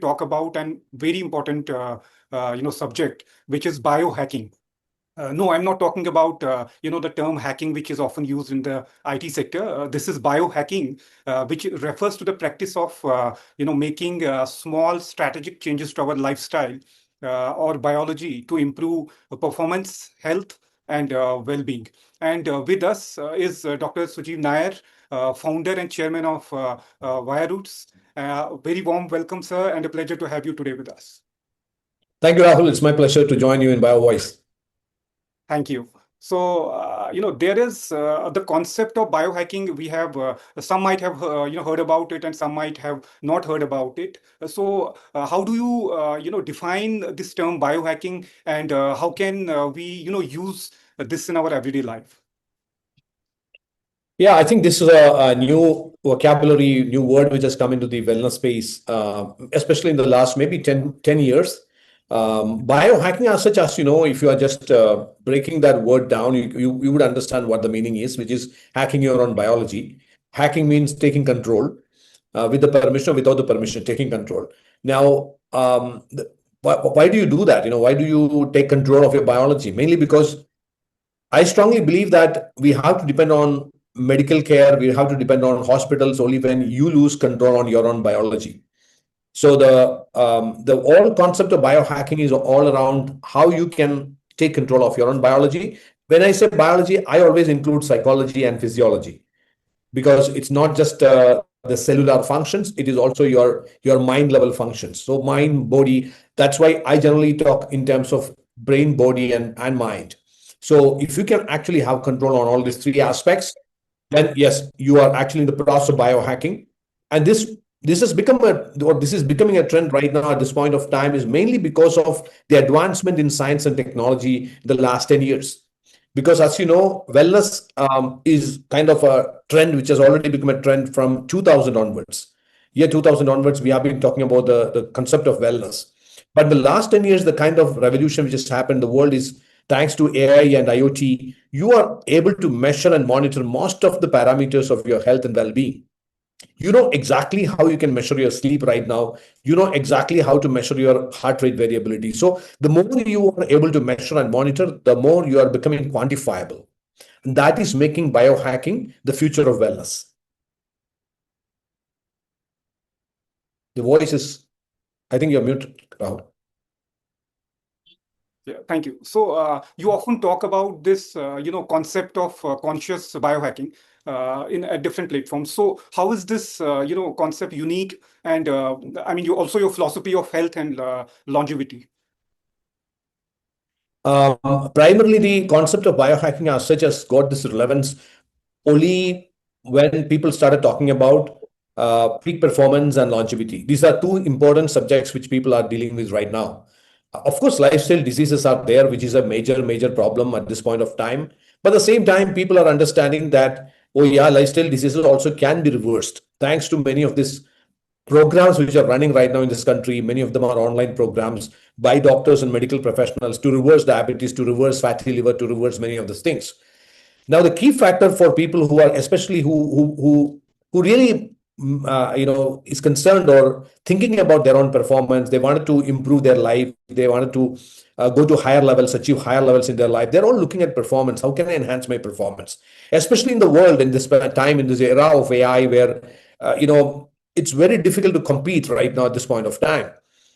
talk about an very important subject, which is biohacking. No, I'm not talking about the term hacking, which is often used in the IT sector. This is biohacking, which refers to the practice of making small strategic changes to our lifestyle or biology to improve performance, health, and well-being. And with us is Dr. Sajeev Nair, founder and chairman of Vieroots. Very warm welcome, sir, and a pleasure to have you today with us. Thank you, Rahul. It's my pleasure to join you in BioVoice. Thank you. So, there is the concept of biohacking. We have some might have heard about it, and some might have not heard about it. So, how do you define this term biohacking, and how can we use this in our everyday life? Yeah, I think this is a new vocabulary, new word which has come into the wellness space, especially in the last maybe 10 years. Biohacking as such, as you know, if you are just breaking that word down, you would understand what the meaning is, which is hacking your own biology. Hacking means taking control with the permission or without the permission, taking control. Now, why do you do that? Why do you take control of your biology? Mainly because I strongly believe that we have to depend on medical care. We have to depend on hospitals only when you lose control on your own biology. So the whole concept of biohacking is all around how you can take control of your own biology. When I say biology, I always include psychology and physiology, because it's not just the cellular functions, it is also your mind level functions. So mind, body, that's why I generally talk in terms of brain, body, and mind. So if you can actually have control on all these three aspects, then yes, you are actually in the process of biohacking. And this has become this is becoming a trend right now at this point of time, is mainly because of the advancement in science and technology in the last 10 years. Because as you know, wellness is kind of a trend which has already become a trend from 2000 onwards. Year 2000 onwards, we have been talking about the concept of wellness. But in the last 10 years, the kind of revolution which has happened, the world is, thanks to AI and IoT, you are able to measure and monitor most of the parameters of your health and well-being. You know exactly how you can measure your sleep right now. You know exactly how to measure your heart rate variability. So the more you are able to measure and monitor, the more you are becoming quantifiable. And that is making biohacking the future of wellness. The voice is, I think you're muted, Rahul. Yeah, thank you. So you often talk about this, concept of conscious biohacking in a different platforms. So how is this, concept unique? And you also your philosophy of health and longevity. Primarily, the concept of biohacking as such has got this relevance only when people started talking about peak performance and longevity. These are two important subjects which people are dealing with right now. Of course, lifestyle diseases are there, which is a major problem at this point of time. But at the same time, people are understanding that, oh yeah, lifestyle diseases also can be reversed thanks to many of these programs which are running right now in this country. Many of them are online programs by doctors and medical professionals to reverse diabetes, to reverse fatty liver, to reverse many of these things. Now, the key factor for people who are, especially who really is concerned or thinking about their own performance, they wanted to improve their life, they wanted to go to higher levels, achieve higher levels in their life. They're all looking at performance. How can I enhance my performance? Especially in the world, in this time, in this era of AI, where it's very difficult to compete right now at this point of time,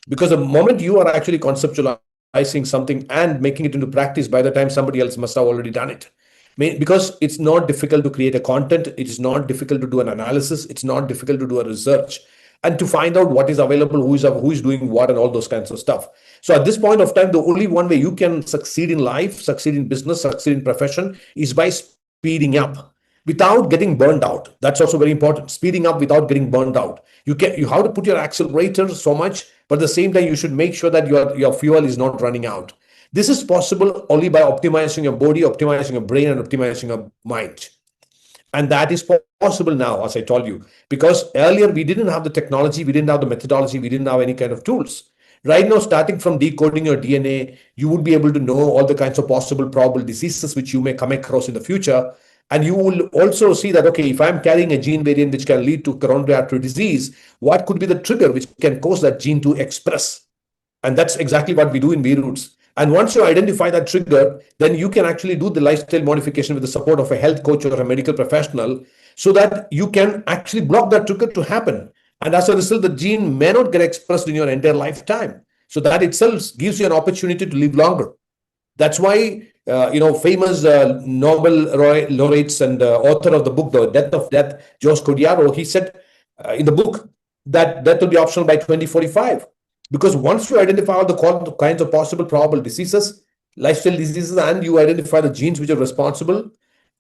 because the moment you are actually conceptualizing something and making it into practice, by the time somebody else must have already done it. Because it's not difficult to create a content, it is not difficult to do an analysis, it's not difficult to do a research and to find out what is available, who is doing what, and all those kinds of stuff. So at this point of time, the only one way you can succeed in life, succeed in business, succeed in profession is by speeding up without getting burned out. That's also very important. Speeding up without getting burned out. You have to put your accelerator so much, but at the same time, you should make sure that your fuel is not running out. This is possible only by optimizing your body, optimizing your brain, and optimizing your mind. And that is possible now, as I told you, because earlier we didn't have the technology, we didn't have the methodology, we didn't have any kind of tools. Right now, starting from decoding your DNA, you would be able to know all the kinds of possible probable diseases which you may come across in the future. And you will also see that, okay, if I'm carrying a gene variant which can lead to coronary artery disease, what could be the trigger which can cause that gene to express? And that's exactly what we do in Vieroots. And once you identify that trigger, then you can actually do the lifestyle modification with the support of a health coach or a medical professional so that you can actually block that trigger to happen. And as a result, the gene may not get expressed in your entire lifetime. So that itself gives you an opportunity to live longer. That's why famous Nobel laureates and author of the book The Death of Death, Jose Codiaro, he said in the book that death will be optional by 2045. Because once you identify all the kinds of possible probable diseases, lifestyle diseases, and you identify the genes which are responsible,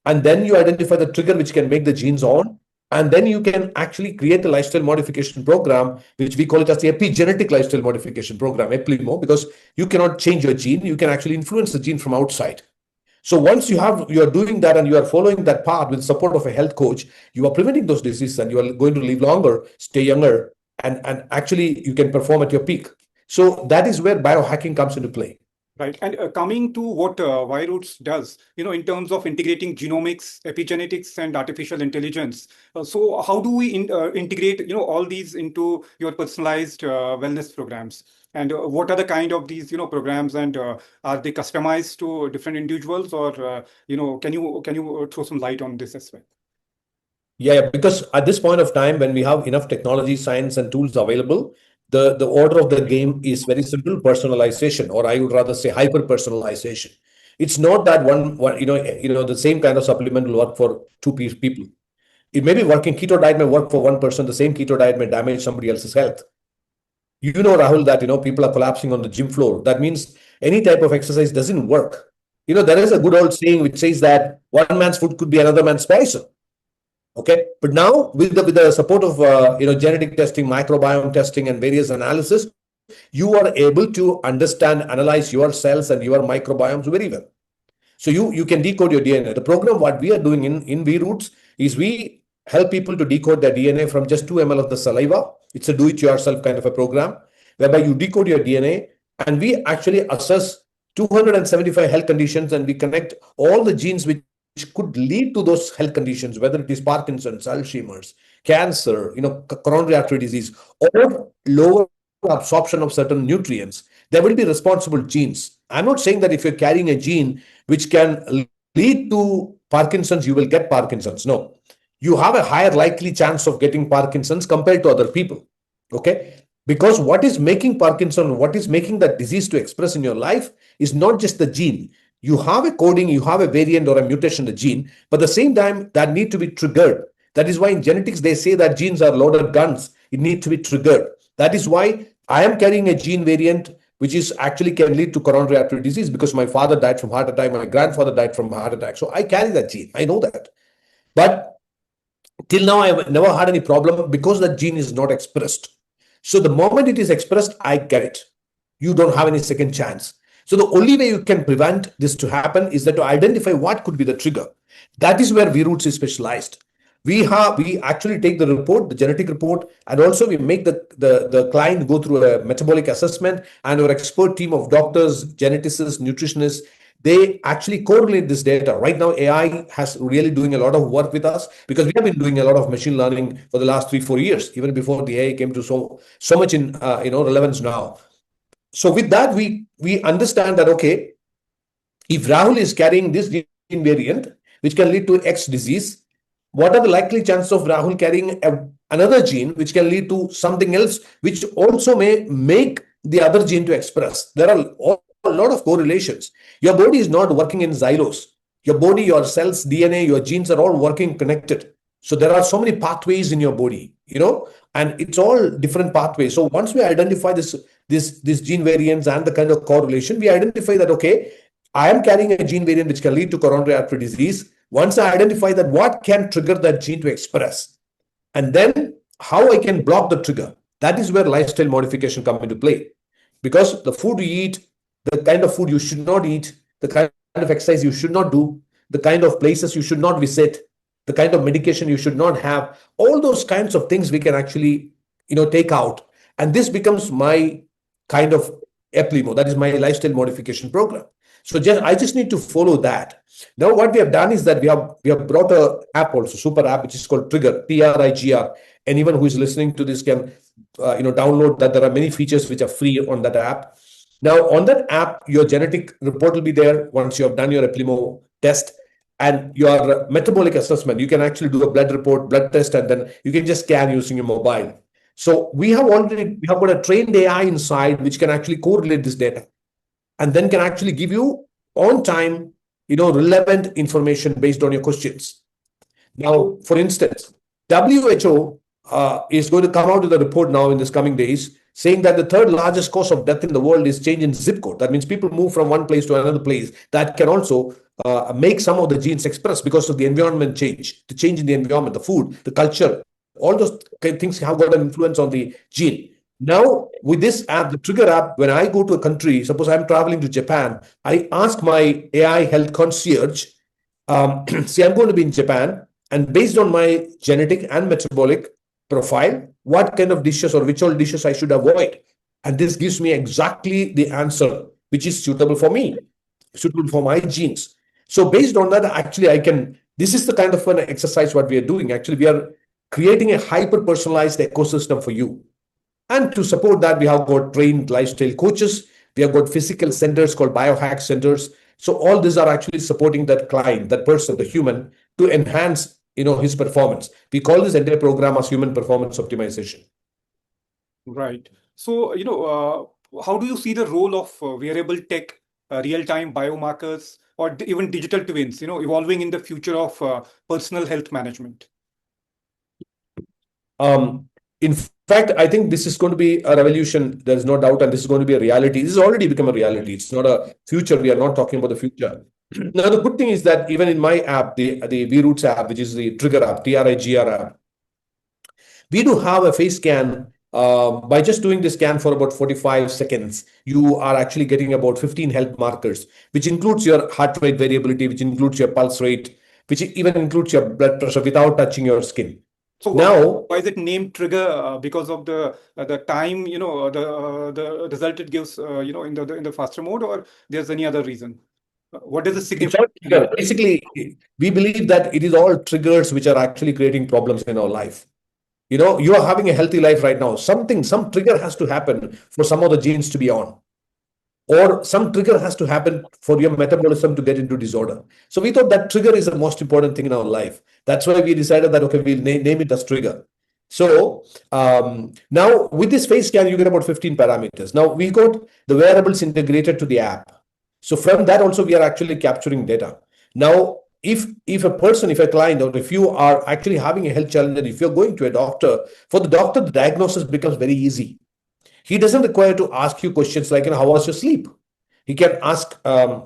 and then you identify the trigger which can make the genes on, and then you can actually create a lifestyle modification program, which we call it as the epigenetic lifestyle modification program, EPLIMO, because you cannot change your gene, you can actually influence the gene from outside. So once you're doing that and you are following that path with support of a health coach, you are preventing those diseases and you are going to live longer, stay younger, and actually you can perform at your peak. So that is where biohacking comes into play. Right. And coming to what Vieroots does, in terms of integrating genomics, epigenetics, and artificial intelligence. So how do we integrate, all these into your personalized wellness programs? And what are the kind of these, programs, and are they customized to different individuals, or can you throw some light on this as well? Yeah, because at this point of time, when we have enough technology, science, and tools available, the order of the game is very simple: personalization, or I would rather say hyper personalization. It's not that the same kind of supplement will work for two people. It may be working. Keto diet may work for one person. The same keto diet may damage somebody else's health. Rahul, that people are collapsing on the gym floor. That means any type of exercise doesn't work. There is a good old saying which says that one man's food could be another man's poison. Okay, but now with the support of genetic testing, microbiome testing, and various analysis, you are able to understand, analyze your cells and your microbiomes very well. So you can decode your DNA. The program what we are doing in Vieroots is we help people to decode their DNA from just 2 ml of the saliva. It's a do-it-yourself kind of a program whereby you decode your DNA and we actually assess 275 health conditions and we connect all the genes which could lead to those health conditions, whether it is Parkinson's, Alzheimer's, cancer, coronary artery disease, or lower absorption of certain nutrients. There will be responsible genes. I'm not saying that if you're carrying a gene which can lead to Parkinson's, you will get Parkinson's. No, you have a higher likely chance of getting Parkinson's compared to other people. Okay, because what is making Parkinson, what is making that disease to express in your life is not just the gene. You have a coding, you have a variant or a mutation in the gene, but at the same time, that need to be triggered. That is why in genetics, they say that genes are loaded guns. It needs to be triggered. That is why I am carrying a gene variant which is actually can lead to coronary artery disease because my father died from heart attack, my grandfather died from heart attack. So I carry that gene. I know that. But till now, I've never had any problem because that gene is not expressed. So the moment it is expressed, I get it. You don't have any second chance. So the only way you can prevent this to happen is that to identify what could be the trigger. That is where Vieroots is specialized. We actually take the report, the genetic report, and also we make the client go through a metabolic assessment, and our expert team of doctors, geneticists, nutritionists, they actually correlate this data. Right now, AI has really doing a lot of work with us because we have been doing a lot of machine learning for the last 3-4 years, even before the AI came to so much in relevance now. So with that, we understand that, okay, if Rahul is carrying this gene variant, which can lead to X disease, what are the likely chances of Rahul carrying another gene which can lead to something else, which also may make the other gene to express? There are a lot of correlations. Your body is not working in silos. Your body, your cells, DNA, your genes are all working connected. So there are so many pathways in your body, and it's all different pathways. So once we identify this gene variants and the kind of correlation, we identify that, okay, I am carrying a gene variant which can lead to coronary artery disease. Once I identify that, what can trigger that gene to express? And then how I can block the trigger. That is where lifestyle modification comes into play. Because the food you eat, the kind of food you should not eat, the kind of exercise you should not do, the kind of places you should not visit, the kind of medication you should not have, all those kinds of things we can actually, take out. And this becomes my kind of EPLIMO, that is my lifestyle modification program. So I just need to follow that. Now, what we have done is that we have brought a app also, super app, which is called Trigger, Trigr. Anyone who is listening to this can download that. There are many features which are free on that app. Now, on that app, your genetic report will be there once you have done your eplimo test and your metabolic assessment. You can actually do a blood report, blood test, and then you can just scan using your mobile. So we have got a trained AI inside which can actually correlate this data and then can actually give you on time, relevant information based on your questions. Now, for instance, WHO is going to come out with a report now in this coming days saying that the third largest cause of death in the world is change in zip code. That means people move from one place to another place. That can also make some of the genes express because of the environment change, the change in the environment, the food, the culture. All those things have got an influence on the gene. Now, with this app, the Trigger app, when I go to a country, suppose I'm traveling to Japan, I ask my AI health concierge, see, I'm going to be in Japan, and based on my genetic and metabolic profile, what kind of dishes or which all dishes I should avoid. And this gives me exactly the answer, which is suitable for me, suitable for my genes. So based on that, actually, this is the kind of an exercise what we are doing. Actually, we are creating a hyper-personalized ecosystem for you. And to support that, we have got trained lifestyle coaches. We have got physical centers called biohack centers. So all these are actually supporting that client, that person, the human, to enhance his performance. We call this entire program as human performance optimization. Right. So, how do you see the role of wearable tech, real-time biomarkers, or even digital twins, evolving in the future of personal health management? In fact, I think this is going to be a revolution. There is no doubt, and this is going to be a reality. This has already become a reality. It's not a future. We are not talking about the future. Now, the good thing is that even in my app, the Vieroots app, which is the Trigger app, Trigr app, we do have a face scan. By just doing the scan for about 45 seconds, you are actually getting about 15 health markers, which includes your heart rate variability, which includes your pulse rate, which even includes your blood pressure without touching your skin. So Now, why is it named Trigger? Because of the time, the result it gives, in the faster mode, or there's any other reason? What is the it's all significance trigger. behind? Basically, we believe that it is all triggers which are actually creating problems in our life. You are having a healthy life right now. Some trigger has to happen for some of the genes to be on, or some trigger has to happen for your metabolism to get into disorder. So we thought that trigger is the most important thing in our life. That's why we decided that, okay, we'll name it as Trigger. So now with this face scan, you get about 15 parameters. Now we got the wearables integrated to the app. So from that also, we are actually capturing data. Now, if a client, or if you are actually having a health challenge, and if you're going to a doctor, for the doctor, the diagnosis becomes very easy. He doesn't require to ask you questions like, how was your sleep? He can ask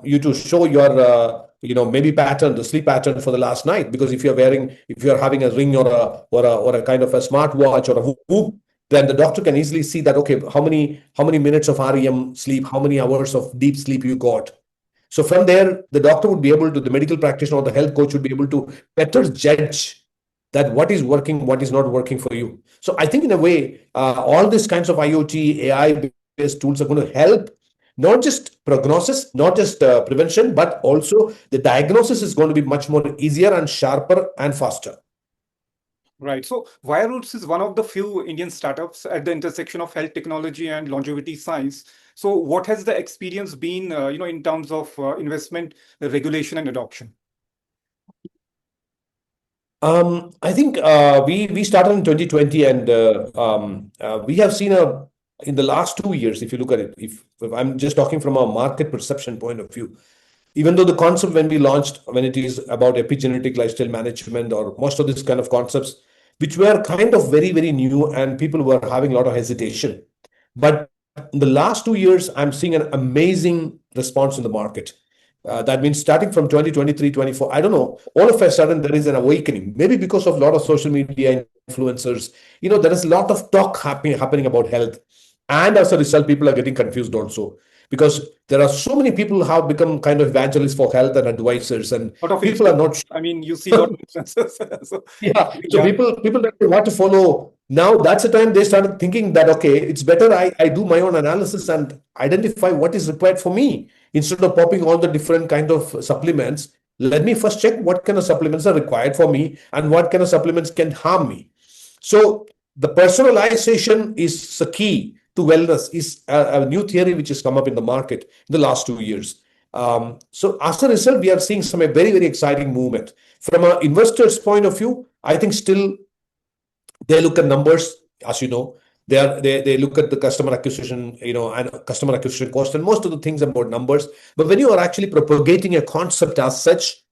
you to show your, maybe pattern, the sleep pattern for the last night. Because if you're having a ring or a kind of a smartwatch or a Whoop, then the doctor can easily see that, okay, how many minutes of REM sleep, how many hours of deep sleep you got. So from there, the doctor would be able to, the medical practitioner or the health coach would be able to better judge that what is working, what is not working for you. So I think in a way, all these kinds of IoT, AI-based tools are going to help not just prognosis, not just prevention, but also the diagnosis is going to be much more easier and sharper and faster. Right. So Vieroots is one of the few Indian startups at the intersection of health technology and longevity science. So what has the experience been, in terms of investment, regulation, and adoption? I think we started in 2020, and we have seen in the last 2 years, if you look at it, if I'm just talking from a market perception point of view, even though the concept when we launched, when it is about epigenetic lifestyle management or most of these kind of concepts, which were kind of very, very new and people were having a lot of hesitation. But in the last 2 years, I'm seeing an amazing response in the market. That means starting from 2023, 24, I don't know, all of a sudden there is an awakening, maybe because of a lot of social media influencers. There is a lot of talk happening about health. And as a result, people are getting confused also because there are so many people who have become kind of evangelists for health and advisors, and Lot of people are not influencers. I mean, you see a lot of influencers. So, yeah. So yeah. people that want to follow. Now that's the time they started thinking that, okay, it's better I do my own analysis and identify what is required for me. instead of popping all the different kind of supplements, let me first check what kind of supplements are required for me and what kind of supplements can harm me. So the personalization is the key to wellness, is a new theory which has come up in the market in the last 2 years. So as a result, we are seeing some a very, very exciting movement. From an investor's point of view, I think still they look at numbers, as you know. They look at the customer acquisition, and customer acquisition cost, and most of the things about numbers. But when you are actually propagating a concept as such,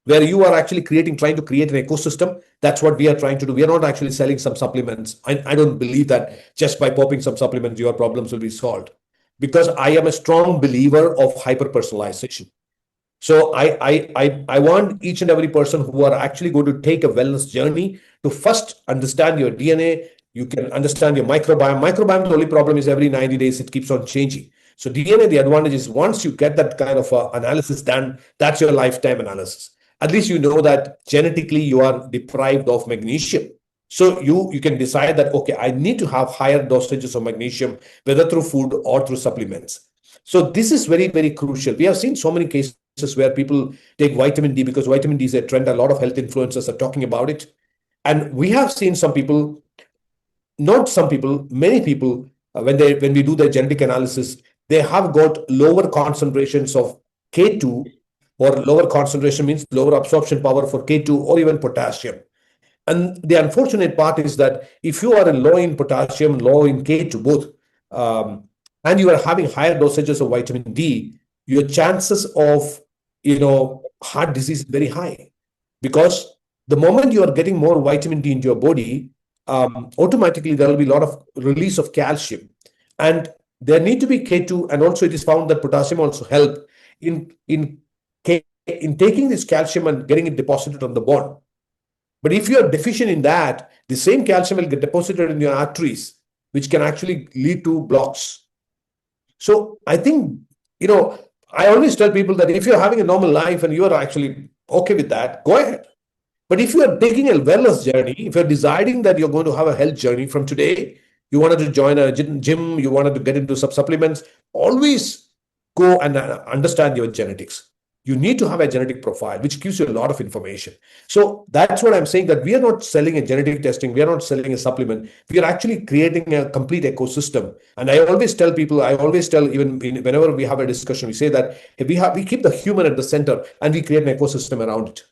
where you are actually trying to create an ecosystem, that's what we are trying to do. We are not actually selling some supplements. I don't believe that just by popping some supplements, your problems will be solved. Because I am a strong believer of hyper personalization. So I want each and every person who are actually going to take a wellness journey to first understand your DNA. You can understand your microbiome. Microbiome, the only problem is every 90 days it keeps on changing. So DNA, the advantage is once you get that kind of analysis done, that's your lifetime analysis. At least you know that genetically you are deprived of magnesium. So you can decide that, okay, I need to have higher dosages of magnesium, whether through food or through supplements. So this is very, very crucial. We have seen so many cases where people take vitamin D because vitamin D is a trend. A lot of health influencers are talking about it. And we have seen some people, not some people, many people, when we do their genetic analysis, they have got lower concentrations of K2, or lower concentration means lower absorption power for K2 or even potassium. And the unfortunate part is that if you are low in potassium, low in K2, both, um, and you are having higher dosages of vitamin D, your chances of heart disease is very high, because the moment you are getting more vitamin D into your body, automatically there will be a lot of release of calcium, and there need to be K2, and also it is found that potassium also help in in taking this calcium and getting it deposited on the bone. But if you are deficient in that, the same calcium will get deposited in your arteries, which can actually lead to blocks. So I think, I always tell people that if you're having a normal life and you are actually okay with that, go ahead. But if you are taking a wellness journey, if you're deciding that you're going to have a health journey from today, you wanted to join a gym, you wanted to get into some supplements, always go and understand your genetics. You need to have a genetic profile, which gives you a lot of information. So that's what I'm saying, that we are not selling a genetic testing. We are not selling a supplement. We are actually creating a complete ecosystem. And I always tell people, I always tell, even whenever we have a discussion, we say that we keep the human at the center and we create an ecosystem around it.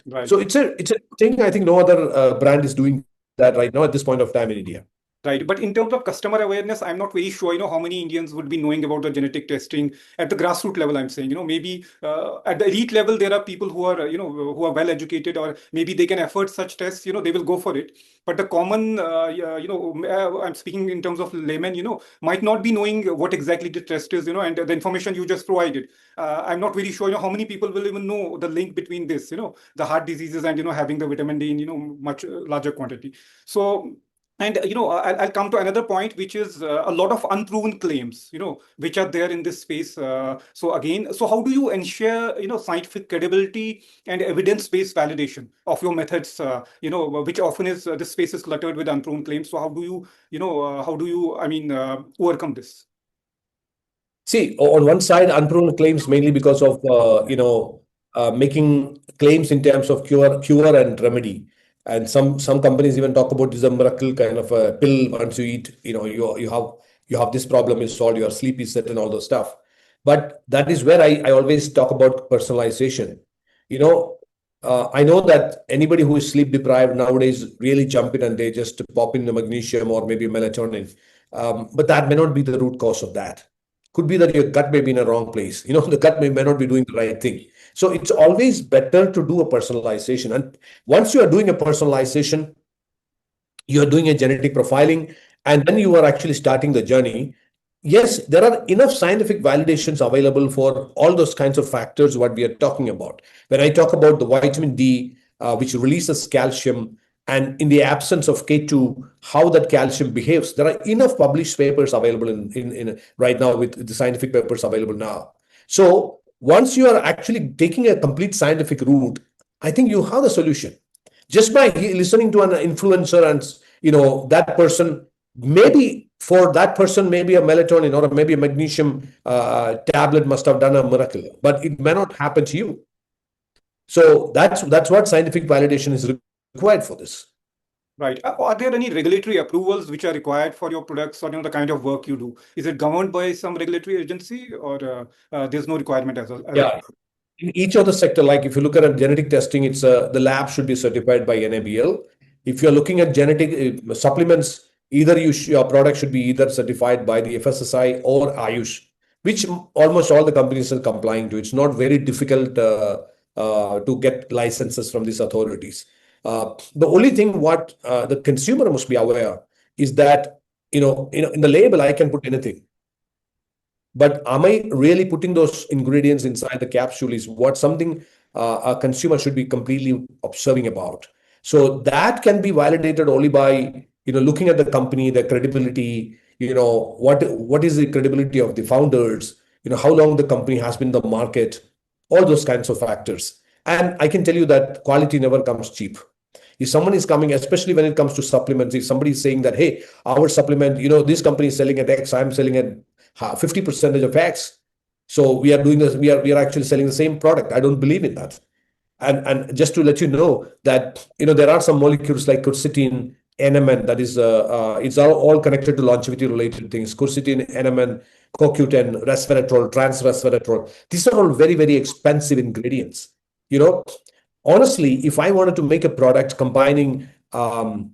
Right. So it's a thing. I think no other brand is doing that right now at this point of time in India. Right. But in terms of customer awareness, I'm not very sure, how many Indians would be knowing about the genetic testing at the grassroots level. I'm saying, maybe at the elite level, there are people who are, who are well educated, or maybe they can afford such tests, they will go for it. But the common, I'm speaking in terms of layman, might not be knowing what exactly the test is, and the information you just provided. I'm not very sure, how many people will even know the link between this, the heart diseases and, having the vitamin D in, much larger quantity. So, and I'll come to another point, which is a lot of unproven claims, which are there in this space. So again, so how do you ensure scientific credibility and evidence-based validation of your methods? Which often is this space is cluttered with unproven claims. So how do you overcome this? See, on one side, unproven claims mainly because of making claims in terms of cure and remedy. And some companies even talk about this a miracle kind of a pill. Once you eat, you have this problem is solved, your sleep is set, and all those stuff. But that is where I always talk about personalization. I know that anybody who is sleep deprived nowadays really jump in and they just pop in the magnesium or maybe melatonin. But that may not be the root cause of that. Could be that your gut may be in a wrong place. The gut may not be doing the right thing. So it's always better to do a personalization. And once you are doing a personalization, you are doing a genetic profiling, and then you are actually starting the journey. Yes, there are enough scientific validations available for all those kinds of factors what we are talking about. When I talk about the vitamin D, which releases calcium, and in the absence of K2, how that calcium behaves, there are enough published papers available in right now, with the scientific papers available now. So once you are actually taking a complete scientific route, I think you have the solution. Just by listening to an influencer, and that person maybe For that person, maybe a melatonin or maybe a magnesium tablet must have done a miracle, but it may not happen to you. So that's what scientific validation is required for this. Right. Are there any regulatory approvals which are required for your products or the kind of work you do? Is it governed by some regulatory agency, or there's no requirement as of Yeah. In each of the sector, like if you look at a genetic testing, it's the lab should be certified by NABL. If you're looking at genetic supplements, either your product should be either certified by the FSSI or Ayush, which almost all the companies are complying to. It's not very difficult to get licenses from these authorities. The only thing what the consumer must be aware is that in the label I can put anything, but am I really putting those ingredients inside the capsule is what something a consumer should be completely observing about. So that can be validated only by looking at the company, the credibility, what is the credibility of the founders, how long the company has been in the market, all those kinds of factors. And I can tell you that quality never comes cheap. If someone is coming, especially when it comes to supplements, if somebody is saying that, hey, our supplement, this company is selling at X, I'm selling at 50% of X. So we are doing this, we are actually selling the same product. I don't believe in that. And just to let you know that there are some molecules like quercetin, NMN, that is it's all connected to longevity related things. Quercetin, NMN, CoQ10, resveratrol, transresveratrol. These are all very, very expensive ingredients. Honestly, if I wanted to make a product combining quercetin,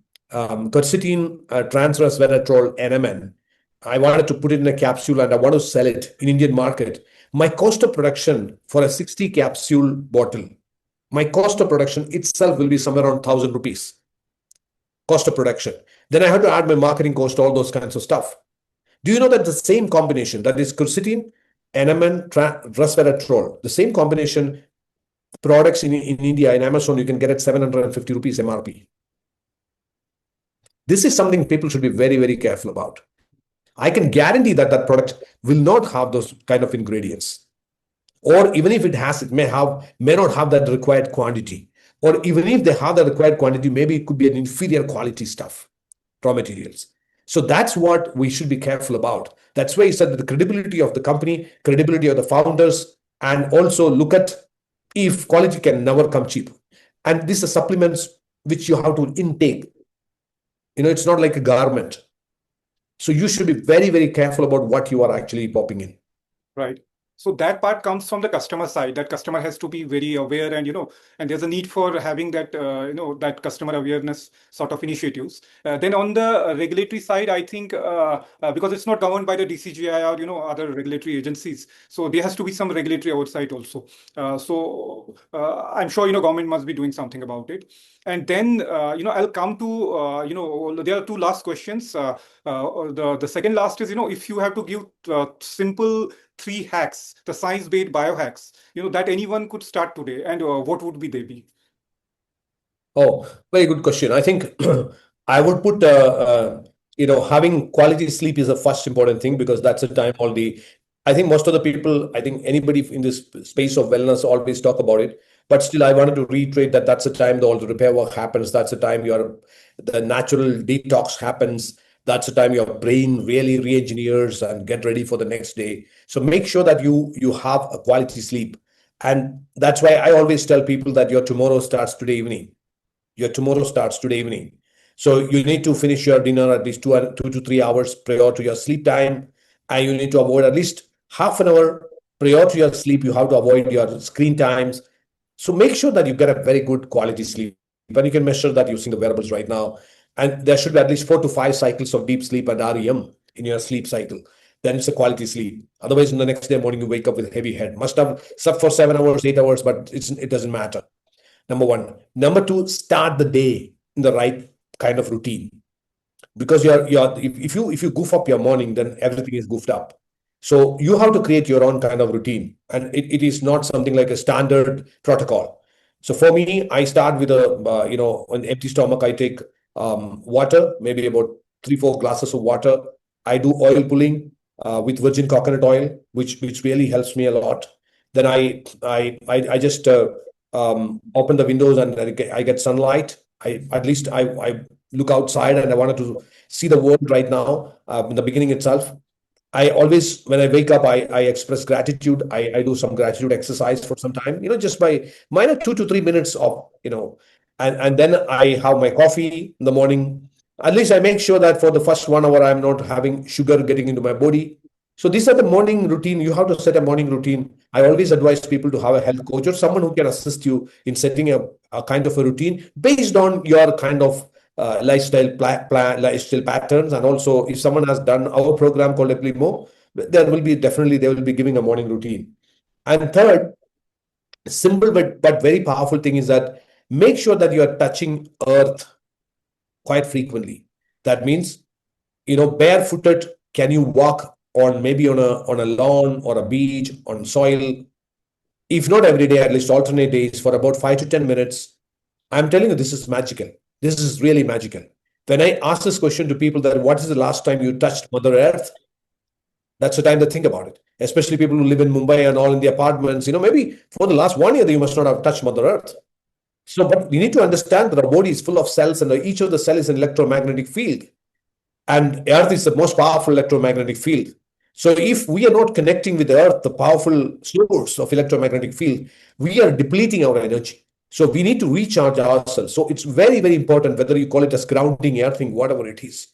transresveratrol, NMN, I wanted to put it in a capsule and I want to sell it in Indian market. My cost of production for a 60 capsule bottle, my cost of production itself will be somewhere around 1,000 rupees. Cost of production. Then I have to add my marketing cost, all those kinds of stuff. Do you know that the same combination, that is quercetin, NMN, resveratrol, the same combination products in India, in Amazon, you can get at 750 rupees MRP. This is something people should be very, very careful about. I can guarantee that that product will not have those kind of ingredients. Or even if it has, it may not have that required quantity. Or even if they have the required quantity, maybe it could be an inferior quality stuff, raw materials. So that's what we should be careful about. That's why I said that the credibility of the company, credibility of the founders, and also look at if quality can never come cheap. And these are supplements which you have to intake. It's not like a garment. So you should be very, very careful about what you are actually popping in. Right. So that part comes from the customer side. That customer has to be very aware, and and there's a need for having that that customer awareness sort of initiatives. Then on the regulatory side, I think because it's not governed by the DCGI or other regulatory agencies, so there has to be some regulatory oversight also. I'm sure government must be doing something about it. And then I'll come to there are two last questions. The second last is if you have to give simple 3 hacks, the science-based biohacks, that anyone could start today, and what would they be? Oh, very good question. I think I would put, having quality sleep is the first important thing, because that's the time I think most of the people, I think anybody in this space of wellness always talk about it. But still, I wanted to reiterate that that's the time all the repair work happens. That's the time the natural detox happens. That's the time your brain really re-engineers and get ready for the next day. So make sure that you have a quality sleep. And that's why I always tell people that your tomorrow starts today evening. Your tomorrow starts today evening. So you need to finish your dinner at least 2 to 3 hours prior to your sleep time. And you need to avoid at least half an hour prior to your sleep. You have to avoid your screen times. So make sure that you get a very good quality sleep. And you can measure that using the wearables right now. And there should be at least 4 to 5 cycles of deep sleep and REM in your sleep cycle. Then it's a quality sleep. Otherwise, in the next day morning, you wake up with a heavy head. Must have slept for 7 hours, 8 hours, but it doesn't matter. Number one. Number two, start the day in the right kind of routine. Because if you goof up your morning, then everything is goofed up. So you have to create your own kind of routine. And it is not something like a standard protocol. So for me, I start with an empty stomach. I take water, maybe about 3-4 glasses of water. I do oil pulling with virgin coconut oil, which really helps me a lot. Then I just open the windows and I get sunlight. I look outside and I wanted to see the world right now, in the beginning itself, I always, when I wake up, I express gratitude. I do some gratitude exercise for some time, just by minor 2 to 3 minutes of, and then I have my coffee in the morning. At least I make sure that for the first 1 hour, I'm not having sugar getting into my body. So these are the morning routine. You have to set a morning routine. I always advise people to have a health coach or someone who can assist you in setting a kind of a routine based on your kind of lifestyle patterns. And also, if someone has done our program called Eplimo, they will be giving a morning routine. And third, simple but very powerful thing is that make sure that you are touching earth quite frequently. That means, barefooted, can you walk on maybe on a lawn or a beach on soil? If not every day, at least alternate days for about 5 to 10 minutes. I'm telling you, this is magical. This is really magical. When I ask this question to people that what is the last time you touched Mother Earth, that's the time to think about it. Especially people who live in Mumbai and all in the apartments, maybe for the last 1 year, you must not have touched Mother Earth. So, but you need to understand that our body is full of cells and each of the cell is an electromagnetic field. And Earth is the most powerful electromagnetic field. So if we are not connecting with the Earth, the powerful source of electromagnetic field, we are depleting our energy. So we need to recharge ourselves. So it's very, very important, whether you call it as grounding, earthing, whatever it is.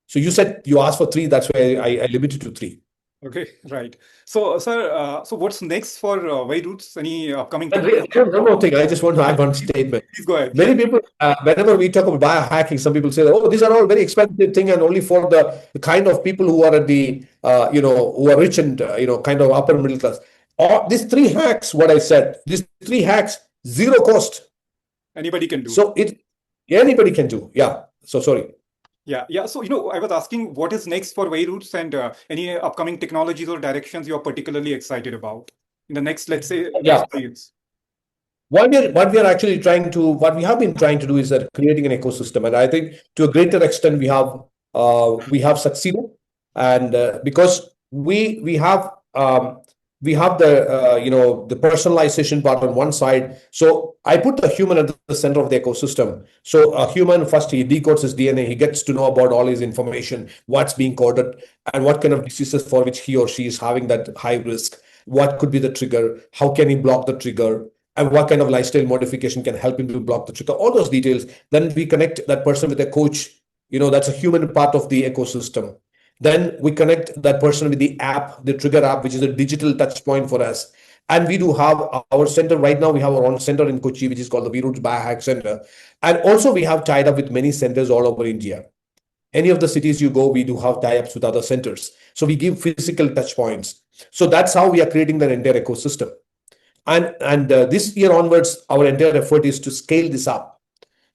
So you asked for three. That's why I limited to three. Okay, right. So, sir, so what's next for Vieroots? Any upcoming And technology? one more thing, I just want to add one statement. Please go ahead. Many people, whenever we talk about biohacking, some people say, "Oh, these are all very expensive thing and only for the kind of people who are at the, who are rich and kind of upper middle class." Or these three hacks, what I said, these three hacks, zero cost. Anybody can do. So anybody can do. Yeah. So sorry. Yeah. So, I was asking what is next for Vieroots and any upcoming technologies or directions you're particularly excited about in the next, let's say, Yeah. next 5 years. What we have been trying to do is that creating an ecosystem, and I think to a greater extent we have succeeded, and because we have the personalization part on one side. So I put the human at the center of the ecosystem. So a human first, he decodes his DNA, he gets to know about all his information, what's being coded, and what kind of diseases for which he or she is having that high risk. What could be the trigger? How can he block the trigger? And what kind of lifestyle modification can help him to block the trigger, all those details. Then we connect that person with a coach, that's a human part of the ecosystem. Then we connect that person with the app, the trigger app, which is a digital touch point for us. And we do have our center right now. We have our own center in Kochi, which is called the Vieroots Biohack Center. And also we have tied up with many centers all over India. Any of the cities you go, we do have tie-ups with other centers. So we give physical touch points. So that's how we are creating that entire ecosystem. And this year onwards, our entire effort is to scale this up,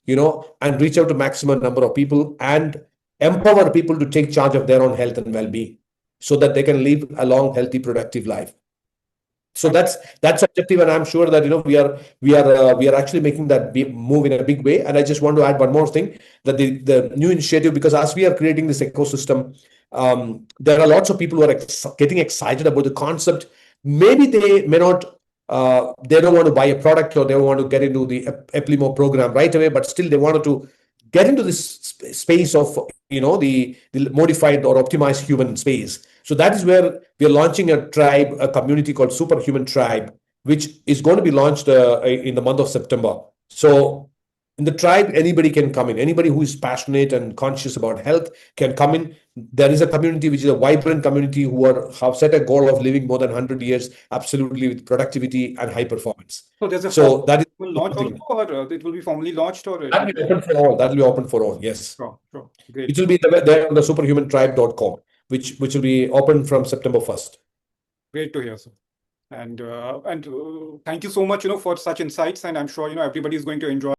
and reach out to maximum number of people and empower people to take charge of their own health and well-being so that they can live a long, healthy, productive life. So that's objective, and I'm sure that we are actually making that move in a big way. And I just want to add one more thing, that the new initiative, because as we are creating this ecosystem, there are lots of people who are getting excited about the concept. Maybe they may not. They don't want to buy a product or they don't want to get into the Eplimo program right away, but still they wanted to get into this space of the modified or optimized human space. So that is where we are launching a community called Superhuman Tribe, which is going to be launched in the month of September. So in the tribe, anybody can come in. Anybody who is passionate and conscious about health can come in. There is a community which is a vibrant community who have set a goal of living more than 100 years, absolutely, with productivity and high performance. So there's a that is launch also, or it will be formally launched, or that will be open for all. That will be open for all. Yes. Sure. Great. It will be there on the superhumantribe.com, which will be open from September 1st. Great to hear, sir. And thank you so much, for such insights. And I'm sure, everybody is going to enjoy